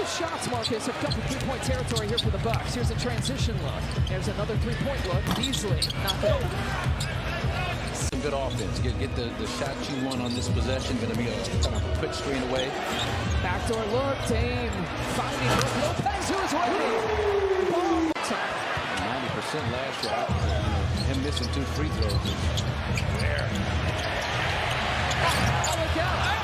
shots, Marcus, have come from three-point territory here for the Bucks. Here's a transition look. There's another three-point look. Beasley, not there. Some good offense. Get the shot you want on this possession. Going to be a kind of a quick screen away. Backdoor look. Dame finding Lopez, who is ready. Ball time. 90% last shot. Him missing 2 free throws. There. Look out.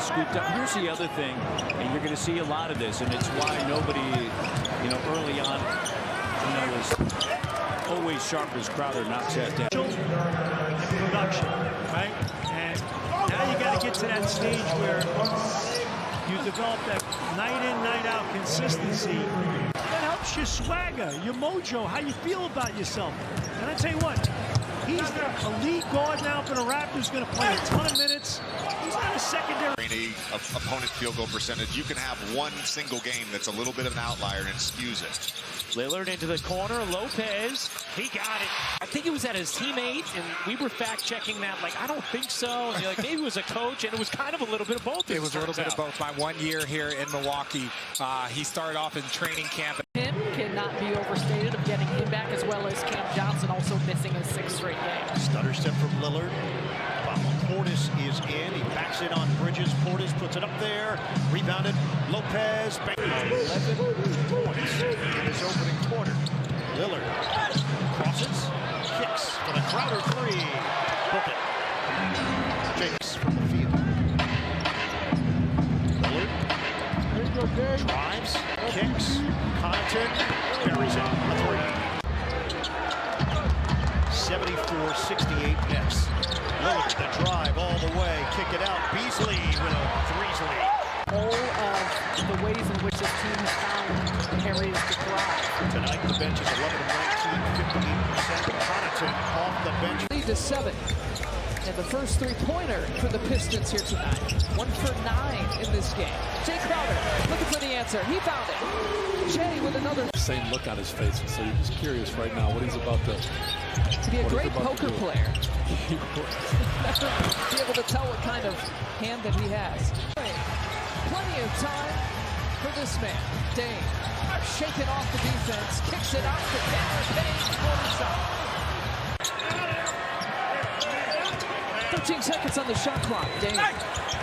Scooped up. Here's the other thing, and you're going to see a lot of this, and it's why nobody, early on, was always sharp as Crowder knocks that down. And production, right? And now you got to get to that stage where you develop that night in, night out consistency. That helps your swagger, your mojo, how you feel about yourself. And I tell you what, he's the elite guard now for the Raptors, going to play a ton of minutes. He's not a secondary. Opponent field goal percentage. You can have one single game that's a little bit of an outlier and it skews it. Lillard into the corner. Lopez, he got it. I think it was at his teammate, and we were fact-checking that. Like, I don't think so. And maybe it was a coach, and it was kind of a little bit of both. It was a little bit of both. My 1 year here in Milwaukee, he started off in training camp. Him cannot be overstated of getting him back, as well as Cam Johnson also missing his 6th straight game. Stutter step from Lillard. Portis is in. He backs it on Bridges. Portis puts it up there. Rebounded. Lopez. 11 points in this opening quarter. Lillard crosses. Kicks for the Crowder 3. Book it. Jakes from the field. Lillard drives. Kicks. Connaughton buries it. A 3. 74-68 Nets. Lillard, the drive all the way, kick it out. Beasley with a 3's lead. All of the ways in which this team has found areas to thrive. Tonight the bench is 11 of 19, 58%. Connaughton off the bench. Lead to 7. And the first three-pointer for the Pistons here tonight. 1 for 9 in this game. Jay Crowder looking for the answer. He found it. Jay with another. Same look on his face, so you're just curious right now what he's about to be a great poker player. Be able to tell what kind of hand that he has. Plenty of time for this man. Dame shaking off the defense, kicks it out to Cameron Payne for the shot. 13 seconds on the shot clock. Dame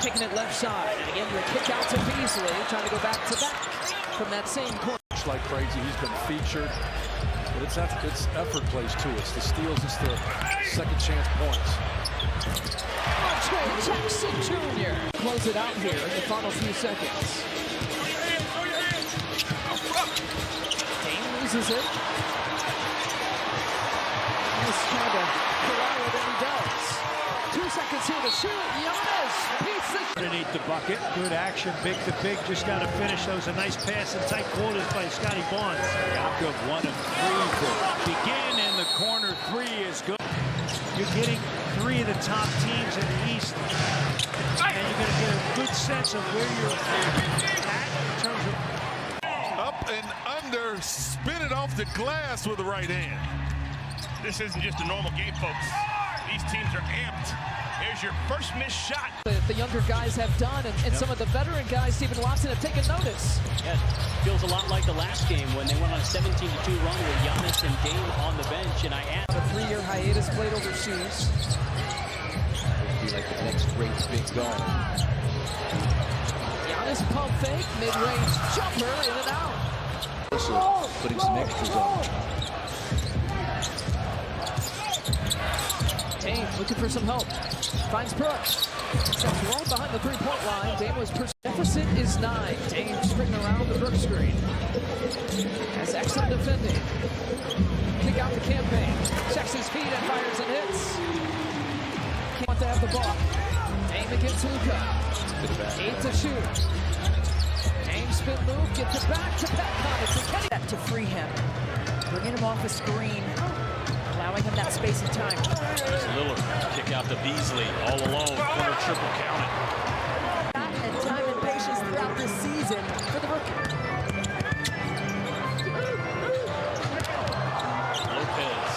taking it left side. And again, the kick out to Beasley, trying to go back to back from that same corner. Like crazy, he's been featured. But it's effort plays too. It's the steals, it's the second chance points. Andre Jackson Jr. Close it out here in the final few seconds. Dame loses it. Nice kind of Corral that he does. 2 seconds here to shoot. Giannis beats the... Underneath the bucket. Good action, big to big. Just got to finish. That was a nice pass in tight quarters by Scotty Barnes. Jakob 1 of 3 to begin, and the corner 3 is good. You're getting 3 of the top teams in the East, and you're going to get a good sense of where you're at in terms of... Up and under, spin it off the glass with the right hand. This isn't just a normal game, folks. These teams are amped. There's your first missed shot. The younger guys have done, and some of the veteran guys, Stephen Watson, have taken notice. Yeah, feels a lot like the last game when they went on a 17-2 run with Giannis and Dame on the bench, and I asked. A 3-year hiatus played overseas. Be like the next great big guard. Giannis pump fake, mid-range jumper, in and out. Also putting some extras on. Dame looking for some help. Finds Brooks. Steps right behind the three-point line. Dame was deficit is 9. Dame sprinting around the Brooks screen. Has excellent defending. Kick out the campaign. Checks his feet and fires and hits. Can't want to have the ball. Dame against Luka. 8 to shoot. Dame spin move. Gets it back to Pat Connaughton. That to free him. Bringing him off a screen. Allowing him that space and time. There's Lillard, kick out to Beasley, all alone, corner triple counted. And time and patience throughout this season for the rookie. Lopez,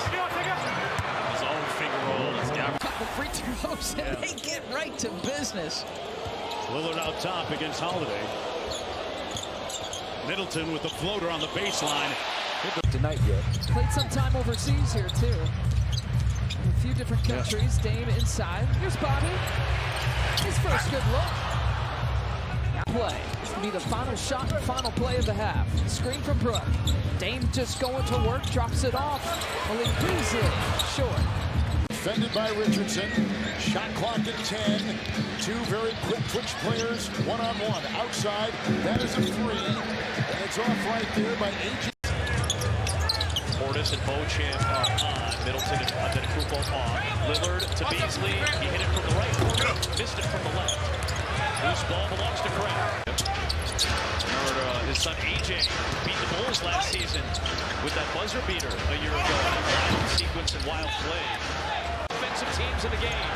his own finger roll is down. The free throws, and they get right to business. Lillard out top against Holiday. Middleton with the floater on the baseline. Tonight yet. Played some time overseas here, too. In a few different countries. Yeah. Dame inside. Here's Bobby. His first good look. Play. This will be the final shot and final play of the half. Screen from Brook. Dame just going to work. Drops it off. Malik Beasley. Short. Defended by Richardson. Shot clock at 10. Two very quick twitch players. One-on-one. Outside. That is a three. And it's off right there by A.J. Portis and Beauchamp are on. Middleton and Antetokounmpo on. Lillard to Beasley. He hit it from the right corner. Missed it from the left. Loose ball belongs to Craig. Remember his son AJ beat the Bulls last season with that buzzer beater a year ago. Wild sequence and wild play. Offensive teams in the game.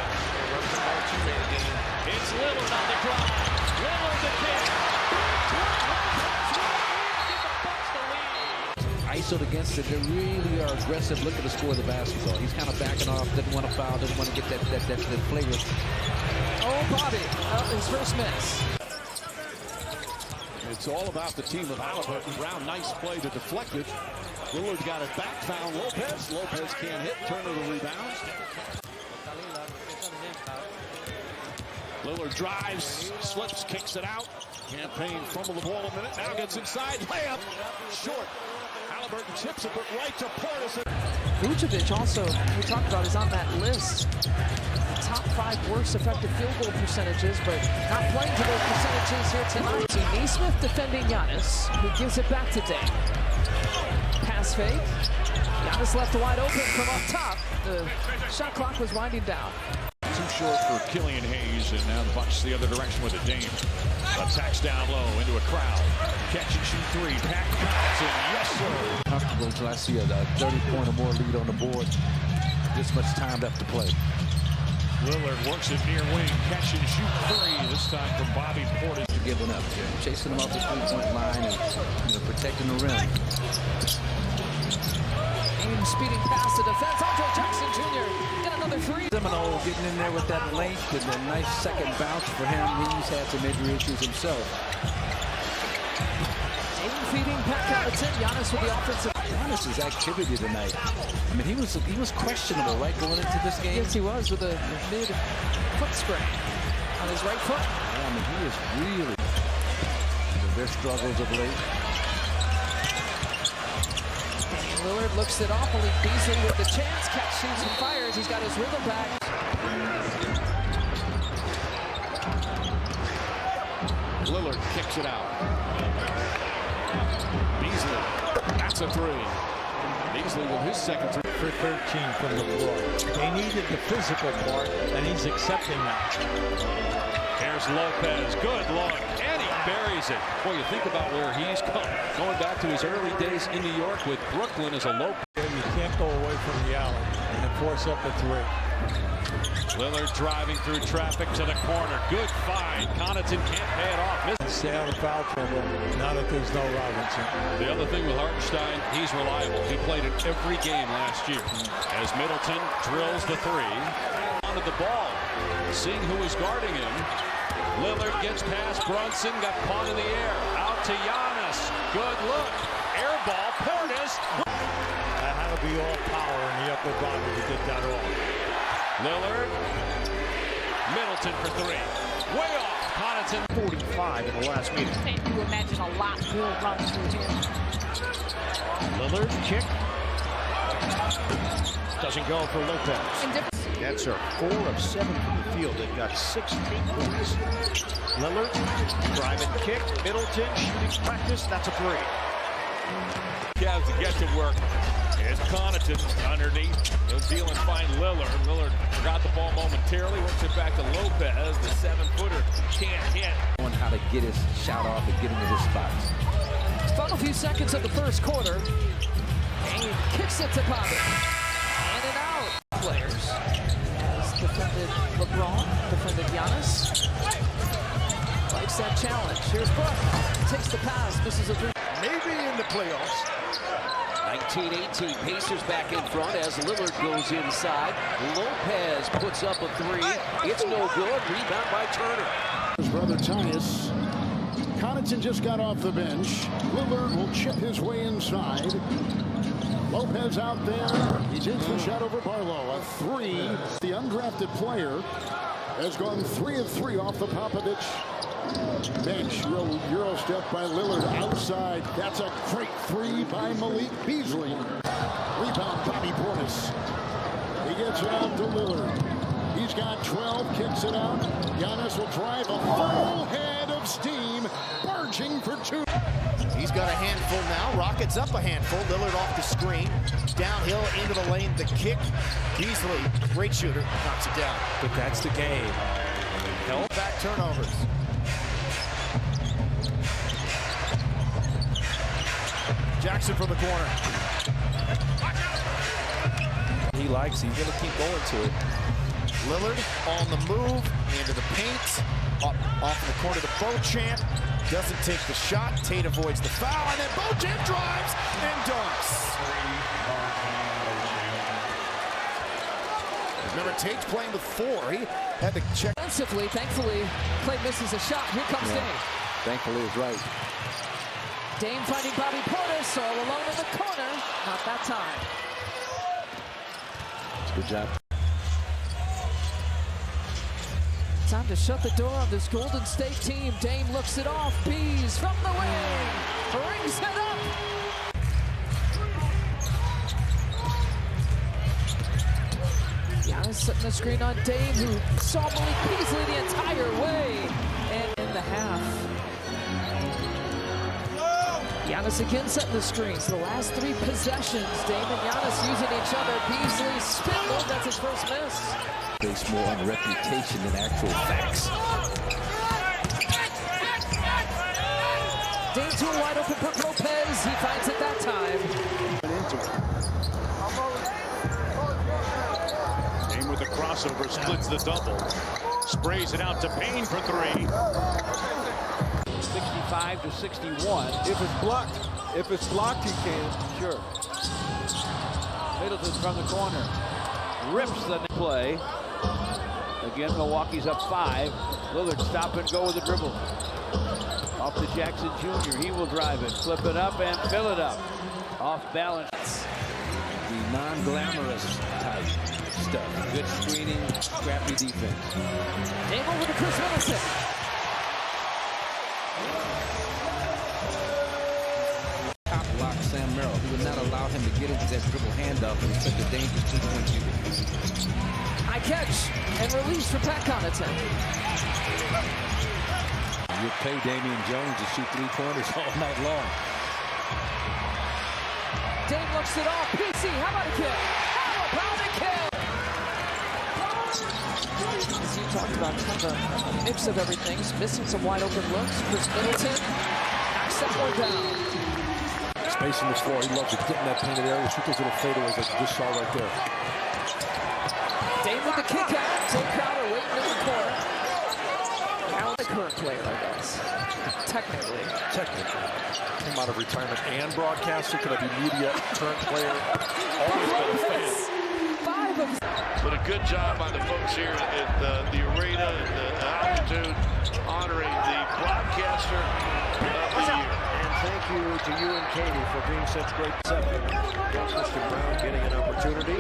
It's Lillard on the drive. Lillard the kick. ISO'd against it. They really are aggressive looking to score the basketball. He's kind of backing off, doesn't want to foul, doesn't want to get that flavor. Oh, Bobby, his first miss. It's all about the team of Halliburton. Brown, nice play to deflect it. Lillard got it back, found Lopez. Lopez can't hit. Turner the rebounds. Lillard drives, slips, kicks it out. Campaign fumble the ball a minute. Now gets inside. Layup. Short. Halliburton tips it, but right to Portis. Vucevic also, we talked about, is on that list. Top 5 worst effective field goal percentages, but not playing to those percentages here tonight. Nesmith defending Giannis, who gives it back to Dame. Pass fake. Giannis left wide open from up top. The shot clock was winding down. Too short for Killian Hayes, and now the Bucks the other direction with a Dame. Attacks down low into a crowd. Catch and shoot three. Pat Connaughton, yes sir. Comfortable until I see a 30-point or more lead on the board. This much time left to play. Lillard works it near wing. Catch and shoot three. This time from Bobby Portis. Giving up, chasing them off the 3-point line and protecting the rim. Dame speeding past the defense. Andre Jackson Jr. Get another three. Seminole getting in there with that length and a nice second bounce for him. He's had some injury issues himself. Dame feeding Pat Connaughton. Giannis with the offensive. Giannis's activity tonight. I mean, he was questionable, right, going into this game? Yes, he was, with a mid-foot sprain on his right foot. Yeah, I mean, he is really their struggles of late. Lillard looks it off. Malik Beasley with the chance. Catch, shoots, and fires. He's got his rhythm back. Lillard kicks it out. Beasley, that's a three. Beasley with his second three. For 13 from the floor. They needed the physical part, and he's accepting that. Here's Lopez. Good look. And he buries it. Boy, you think about where he's come. Going back to his early days in New York with Brooklyn as a low. You can't go away from the alley and then force up a three. Lillard driving through traffic to the corner. Good find. Connaughton can't pay it off. Stay out of foul trouble now that there's no Robinson. The other thing with Hartenstein, he's reliable. He played in every game last year. As Middleton drills the three. Onto the ball. Seeing who is guarding him. Lillard gets past Brunson. Got caught in the air. Out to Giannis. Good look. Air ball. Portis. That had to be all power in the upper body to get that off. Lillard. Middleton for three. Way off. Connaughton. 45 in the last meeting. You imagine a lot will run through him. Lillard kick. Doesn't go for Lopez. Nets are 4 of 7 from the field. They've got 6 points. Lillard, drive and kick. Middleton, shooting practice. That's a three. Cavs to get to work. Here's Connaughton underneath. He'll deal and find Lillard. Lillard got the ball momentarily. Works it back to Lopez. The 7-footer can't hit. On how to get his shot off and get into his spots. Final few seconds of the first quarter. Dame kicks it to Bobby. In and out. Players. Has defended LeBron. Defended Giannis. Likes that challenge. Here's Brook. Takes the pass. Misses a three. Maybe in the playoffs. 19-18, Pacers back in front as Lillard goes inside. Lopez puts up a three. It's no good. Rebound by Turner. His brother Tyus Connaughton just got off the bench. Lillard will chip his way inside. Lopez out there. He takes the shot over Barlow. A three. The undrafted player has gone 3 of 3 off the Popovich bench. Euro step by Lillard outside. That's a great three by Malik Beasley. Rebound Bobby Portis. He gets it out to Lillard. He's got 12, kicks it out. Giannis will drive a full head of steam, barging for 2. He's got a handful now. Rockets up a handful. Lillard off the screen. Downhill into the lane. The kick. Beasley, great shooter, knocks it down. But that's the game. Help back turnovers. Jackson from the corner. He likes. He's going to keep going to it. Lillard on the move into the paint. Off in the corner to Beauchamp. Doesn't take the shot. Tate avoids the foul, and then Beauchamp drives and dunks. Remember, Tate's playing with 4. He had to check. Defensively, thankfully, Clay misses a shot. Here comes Dame. Thankfully, is right. Dame finding Bobby Portis all alone in the corner. Not that time. Good job. Time to shut the door on this Golden State team. Dame looks it off. Bees from the wing. Brings it up. Giannis setting the screen on Dame, who saw Malik Beasley the entire way. And in the half. Giannis again setting the screens. The last 3 possessions, Dame and Giannis using each other. Beasley spin move. That's his first miss. Based more on reputation than actual facts. Dame to a wide open puck. Lopez. He finds it that time. Dame with the crossover, splits the double. Sprays it out to Payne for 3. 65 to 61. If it's blocked, he can. Sure. Middleton from the corner. Rips the play. Again, Milwaukee's up 5. Lillard stop and go with the dribble. Off to Jackson Jr. He will drive it, flip it up, and fill it up. Off balance. The non-glamorous type stuff. Good screening, scrappy defense. Dame over to Chris Middleton. Top lock Sam Merrill. He would not allow him to get into that dribble handoff and such a dangerous 2-point shooter. High catch and release for Pat Connaughton. You'll pay Damian Jones to shoot 3-pointers all night long. Dame looks it off. PC, how about a kill? How about a kill? As you talked about, kind of a mix of everything. Missing some wide open looks. Chris Middleton knocks that one down. Spacing the floor. He loves it. Getting that painted area. Shoot those little fadeaways like you just saw right there. Dame with the kick out. Tim Crowder waiting in the corner. Now the current player, I guess. Technically. Came out of retirement and broadcaster. Could I be media, current player? Always been a fan. 5 of. But a good job by the folks here at the arena and the altitude honoring the broadcaster of the year. And thank you to you and Katie for being such great 7. Mr. Brown getting an opportunity.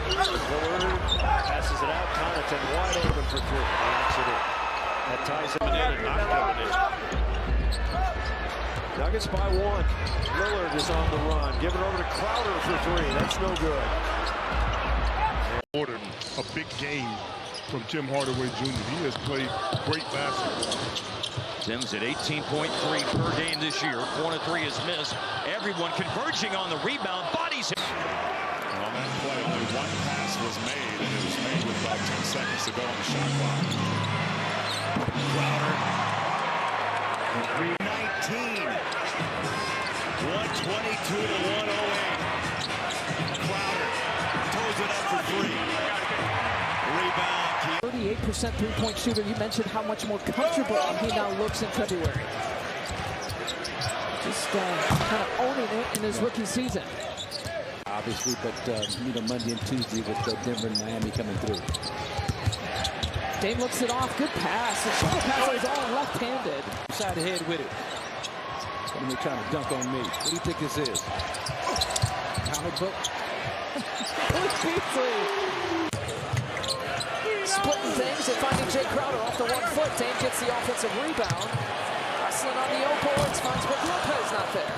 Lillard passes it out. Connaughton wide open for 3. Knocks it in. That ties him in and not coming in. Nuggets by 1. Lillard is on the run. Give it over to Crowder for 3. That's no good. Ordered a big game from Tim Hardaway Jr. He has played great basketball. Tim's at 18.3 per game this year. Corner 3 is missed. Everyone converging on the rebound. Bodies hit. On that play, only 1 pass was made, and it was made with about 10 seconds to go on the shot clock. Crowder. 19. 122 to 108. Crowder toes it up for 3. Rebound. 38% 3-point shooter. You mentioned how much more comfortable he now looks in February. Just kind of owning it in his rookie season. Obviously, but Monday and Tuesday with Denver and Miami coming through. Dame looks it off. Good pass. The short pass is all left-handed. Side ahead with it. Somebody trying to dunk on me. What do you think this is? Comic book? Beasley. Splitting things and finding Jay Crowder off the 1 foot. Dame gets the offensive rebound. Wrestling on the boards. Finds Brook Lopez not there.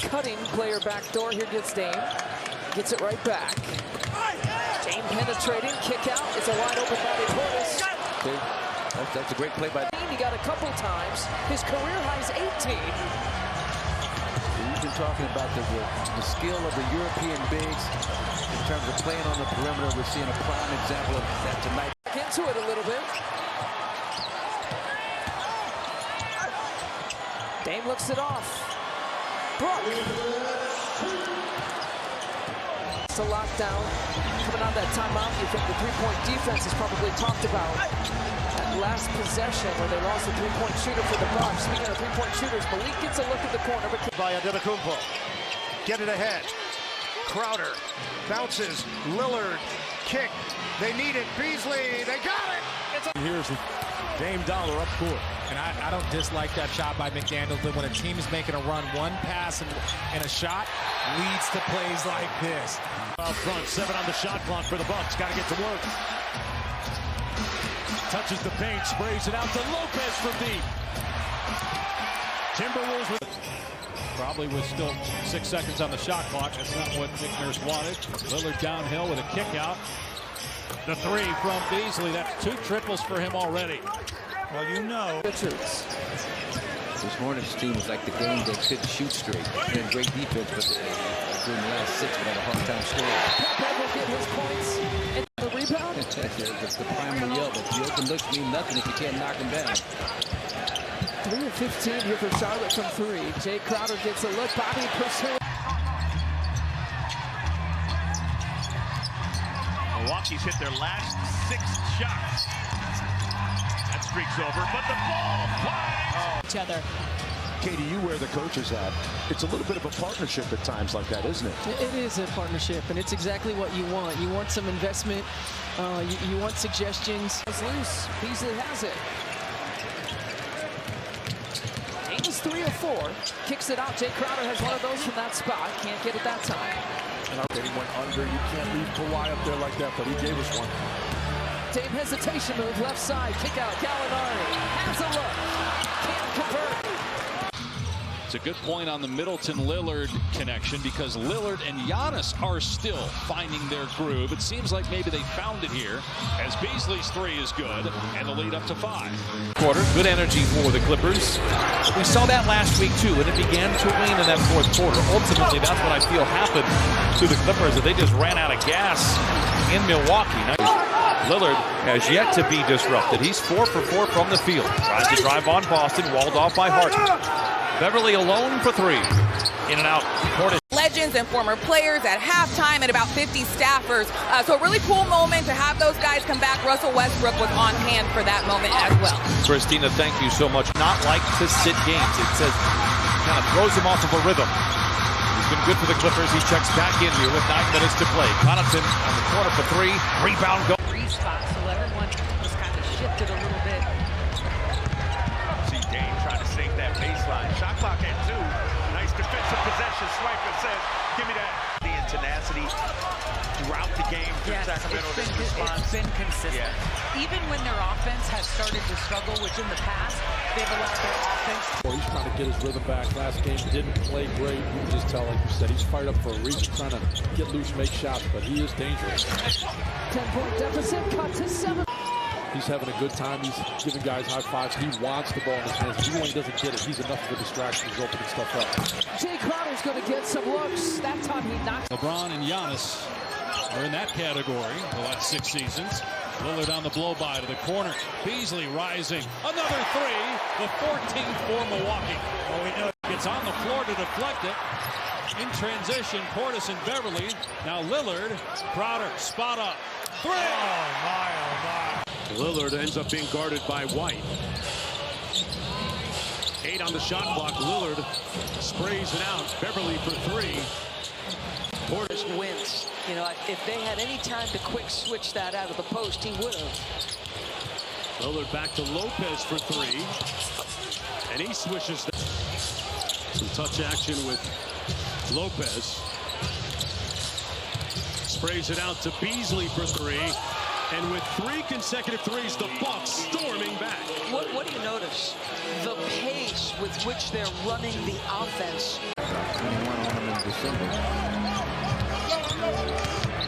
Cutting player backdoor. Here gets Dame. Gets it right back. Dame penetrating. Kick out. It's a wide open body Portis. Okay. That's a great play by. He got a couple times. His career high is 18. We've been talking about the skill of the European bigs in terms of playing on the perimeter. We're seeing a prime example of that tonight. Back into it a little bit. Dame looks it off. Brook. It's a lockdown. Coming out of that timeout, you think the three-point defense is probably talked about. That last possession where they lost a three-point shooter for the Bucks. Speaking of three-point shooters, Malik gets a look at the corner. But by Antetokounmpo. Get it ahead. Crowder bounces. Lillard kick. They need it. Beasley. They got it. Here's Dame Dollar up court. And I don't dislike that shot by McDaniel. When a team is making a run, one pass and a shot leads to plays like this. Up front, 7 on the shot clock for the Bucks. Got to get to work. Touches the paint, sprays it out to Lopez from deep. Timberwolves with probably with still 6 seconds on the shot clock. That's not what Nick Nurse wanted. Lillard downhill with a kick out. The 3 from Beasley. That's 2 triples for him already. Well, you know. This Hornets team is like the game that couldn't shoot straight. They're in great defense, but during the last 6, we had a hard time scoring. Pep will get his points and the rebound. That's the primary yell, but the open looks mean nothing if you can't knock them down. 3 of 15 here for Charlotte from 3. Jay Crowder gets a look. Bobby pursuing. Milwaukee's hit their last 6 shots. That streak's over, but the ball flies. Each other. Katie, you where the coach is at. It's a little bit of a partnership at times like that, isn't it? It is a partnership, and it's exactly what you want. You want some investment. You want suggestions. It's loose. Beasley has it. Dame is 3 of 4. Kicks it out. Jay Crowder has one of those from that spot. Can't get it that time. And he went under. You can't leave Kawhi up there like that, but he gave us one. Dame hesitation move, left side, kick out, Gallinari has a look, can't convert. It's a good point on the Middleton-Lillard connection because Lillard and Giannis are still finding their groove. It seems like maybe they found it here as Beasley's 3 is good and the lead up to 5. Quarter, good energy for the Clippers. We saw that last week too, and it began to wane in that 4th quarter. Ultimately, that's what I feel happened to the Clippers, that they just ran out of gas in Milwaukee. Now, Lillard has yet to be disrupted. He's 4 for 4 from the field. Tries to drive on Boston, walled off by Harden. Beverly alone for 3. In and out. Portis. Legends and former players at halftime and about 50 staffers. So a really cool moment to have those guys come back. Russell Westbrook was on hand for that moment as well. Christina, thank you so much. Not like to sit games. It says kind of throws him off of a rhythm. He's been good for the Clippers. He checks back in here with 9 minutes to play. Connaughton on the corner for 3. Rebound go. 3 spots, so everyone was kind of shifted a little bit. See Dame trying to sink that baseline. Shot clock at 2. Nice defensive possession. Swiper says, give me that. The tenacity throughout the game for Sacramento. It's been consistent. Yeah. Even when their offense has started to struggle, which in the past, they've allowed their offense. Well, he's trying to get his rhythm back. Last game didn't play great. You can just tell, like you said, he's fired up for a reason, trying to get loose, make shots, but he is dangerous. 10-point deficit, cut to 7. He's having a good time. He's giving guys high fives. He wants the ball in his hands. Even when he doesn't get it, he's enough of a distraction. He's opening stuff up. Jay Crowder's going to get some looks. That time he knocks. LeBron and Giannis are in that category the last 6 seasons. Lillard on the blow-by to the corner. Beasley rising. Another 3. The 14th for Milwaukee. Oh, we know. It's on the floor to deflect it. In transition, Portis and Beverly. Now Lillard. Crowder, spot up. 3. Oh, my, oh, my. Lillard ends up being guarded by White. 8 on the shot clock. Lillard sprays it out. Beverly for 3. Portis wins. You know, if they had any time to quick switch that out of the post, he would have. Lillard back to Lopez for three. And he swishes. Some touch action with Lopez. Sprays it out to Beasley for three. And with 3 consecutive threes, the Bucks storming back. What do you notice? The pace with which they're running the offense. 21 on them in December.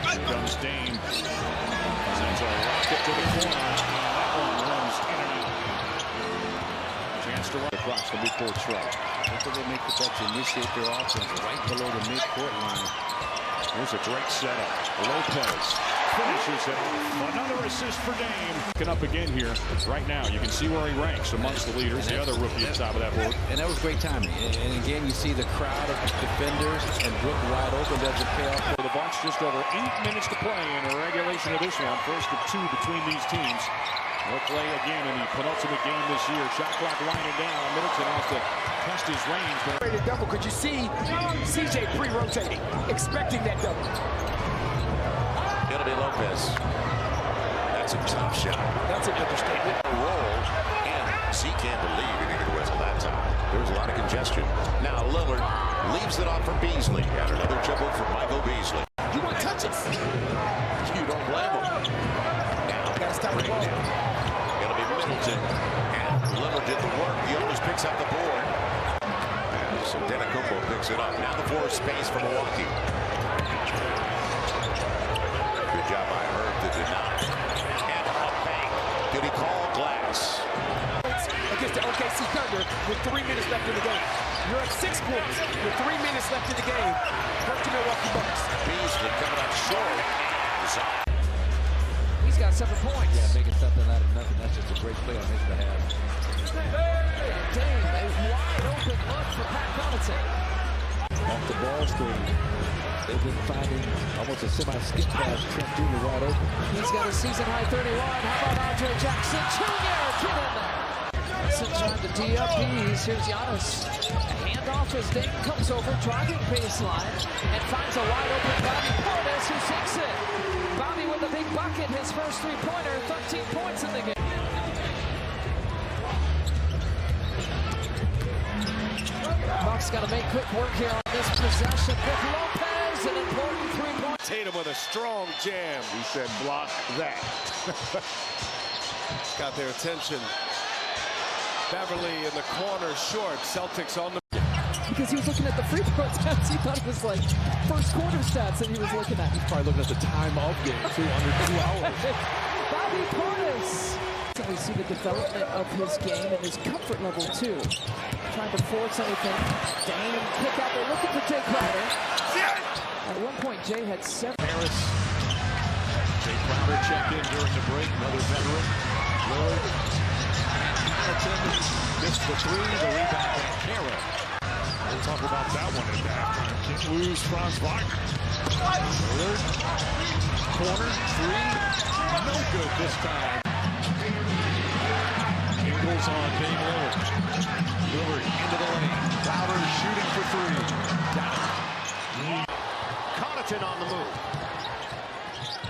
Here comes Dame. Sends a rocket to the corner. That one runs in and out. Chance to run across the midcourt stripe. After they make the Bucks initiate their offense right below the midcourt line. Here's a great setup. Lopez finishes it. Another assist for Dame. Looking up again here. Right now, you can see where he ranks amongst the leaders. The other rookie at the top of that board. And that was great timing. And again, you see the crowd of defenders and Brook wide open. Doesn't pay off. For the Bucks, just over 8 minutes to play in the regulation of this one. First of 2 between these teams. They'll play again in the penultimate game this year. Shot clock winding down. Middleton has to test his range. Double. Could you see CJ pre-rotating, expecting that double? It'll be Lopez. That's a tough shot. That's an understatement. Roll, and Z can't believe he didn't get away that time. There was a lot of congestion. Now Lillard leaves it off for Beasley. And another triple for Michael Beasley. You want touches? You don't blame him. Now, bring down. It'll be Middleton. And Lillard did the work. Jonas picks up the board. And so Denikumbo picks it up. Now the floor is space for Milwaukee. Good job by Herb that did not. And a bank. Did he call glass? Against the OKC Thunder with 3 minutes left in the game. You're at 6 points with 3 minutes left in the game. Hurt the Milwaukee Bucks. Beasley coming up short. He's got 7 points. Yeah, making something out of nothing. That's just a great play on his behalf. Dame, a wide open look for Pat Connaughton. Off the ball screen. They've been finding almost a semi-skip pass. Trent Jr. wide open. He's got a season-high 31. How about Andre Jackson Jr.? Get in there. Jackson trying to D up Bees. Here's Giannis. A handoff as Dame comes over, driving baseline, and finds a wide open Bobby Portis who sinks it. Bobby with a big bucket, his first 3-pointer, 13 points in the game. Bucks got to make quick work here on this possession. With Lopez, an important 3-point. Tatum with a strong jam. He said, block that. Got their attention. Beverly in the corner, short. Celtics on the... Because he was looking at the free throw stats. He thought it was like first quarter stats that he was looking at. He's probably looking at the time of game, too, under 2 hours. Bobby Portis. So we see the development of his game and his comfort level, too. Trying to force anything. Dame pick out there looking for Jay Crowder. At one point, Jay had 7. Harris. Jay Crowder checked in during the break. Another veteran. Lillard. Missed the 3. The rebound by Kara. We'll talk about that one at halftime. Can't lose Franz Wagner. Lillard. Corner. 3. No good this time. Ingles on Dame Lillard. Lillard into the lane. Crowder shooting for 3. Down. Connaughton on the move.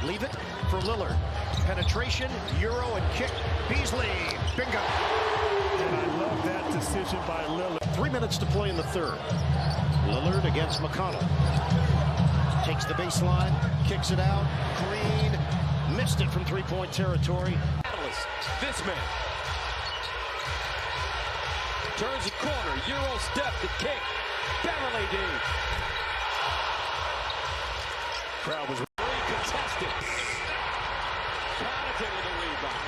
Leave it for Lillard. Penetration, Euro, and kick. Beasley, bingo. And I love that decision by Lillard. 3 minutes to play in the third. Lillard against McConnell. Takes the baseline, kicks it out. Green missed it from 3-point territory. This man turns the corner. Euro step, the kick. Beverly D. Crowd was very contested. Connaughton with a rebound.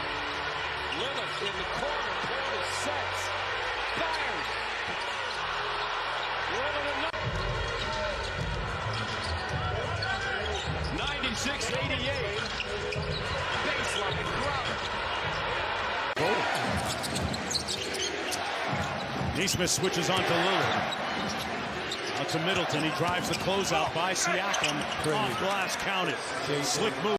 Lillard in the corner. Portis sets. Fired. Lillard another. 96-88. Baseline Crowder. Neesmith switches on to Lillard. Out to Middleton. He drives the closeout by Siakam. Off glass, counted. Slick move.